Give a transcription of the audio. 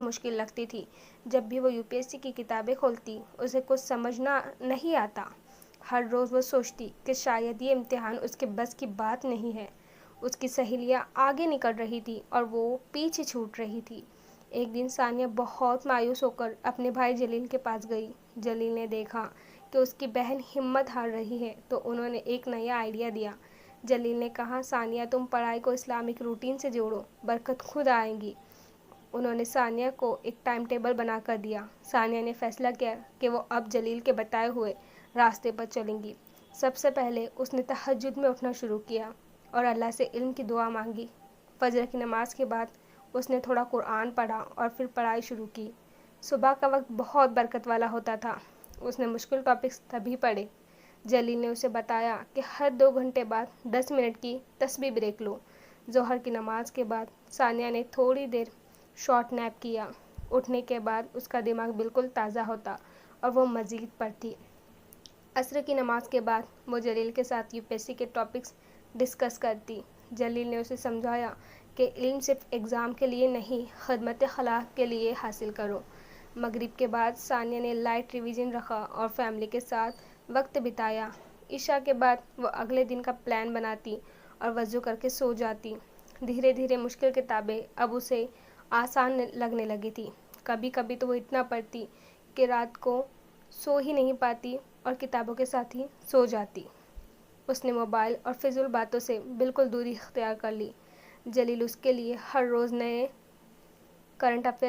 مشکل لگتی تھی۔ جب بھی وہ UPSC کی کتابیں کھولتی اسے کچھ سمجھنا نہیں آتا۔ ہر روز وہ سوچتی کہ شاید یہ امتحان اس کے بس کی بات نہیں ہے۔ اس کی سہیلیاں آگے نکل رہی تھی اور وہ پیچھے چھوٹ رہی تھی۔ ایک دن ثانیہ بہت مایوس ہو کر اپنے بھائی جلیل کے پاس گئی۔ جلیل نے دیکھا کہ اس کی بہن ہمت ہار رہی ہے تو انہوں نے ایک نیا آئیڈیا دیا۔ جلیل نے کہا، ثانیہ تم پڑھائی کو اسلامک روٹین سے جوڑو، برکت خود آئے گی۔ انہوں نے ثانیہ کو ایک ٹائم ٹیبل بنا کر دیا۔ ثانیہ نے فیصلہ کیا کہ وہ اب جلیل کے بتائے ہوئے راستے پر چلیں گی۔ سب سے پہلے اس نے تہجد میں اٹھنا شروع کیا اور اللہ سے علم کی دعا مانگی۔ فجر کی نماز کے بعد اس نے تھوڑا قرآن پڑھا اور پھر پڑھائی شروع کی۔ صبح کا وقت بہت برکت والا ہوتا تھا۔ اس نے مشکل ٹاپکس تبھی پڑھے۔ جلیل نے اسے بتایا کہ ہر 2 گھنٹے بعد 10 منٹ کی تسبیح بریک لو۔ ظہر کی نماز کے بعد ثانیہ نے تھوڑی دیر شارٹ نیپ کیا۔ اٹھنے کے بعد اس کا دماغ بالکل تازہ ہوتا اور وہ مزید پڑھتی۔ عصر کی نماز کے بعد وہ جلیل کے ساتھ UPSC کے ٹاپکس ڈسکس کرتی۔ جلیل نے اسے سمجھایا کہ علم صرف ایگزام کے لیے نہیں، خدمت خلق کے لیے حاصل کرو۔ مغرب کے بعد ثانیہ نے لائٹ ریویژن رکھا اور فیملی کے ساتھ وقت بتایا۔ عشاء کے بعد وہ اگلے دن کا پلان بناتی اور وضو کر کے سو جاتی۔ دھیرے دھیرے مشکل کتابیں اب اسے آسان لگنے لگی تھی۔ کبھی کبھی تو وہ اتنا پڑھتی کہ رات کو سو ہی نہیں پاتی اور کتابوں کے ساتھ ہی سو جاتی۔ اس نے موبائل اور فضول باتوں سے بالکل دوری اختیار کر لی۔ جلیل اس کے لیے ہر روز نئے کرنٹ افیئر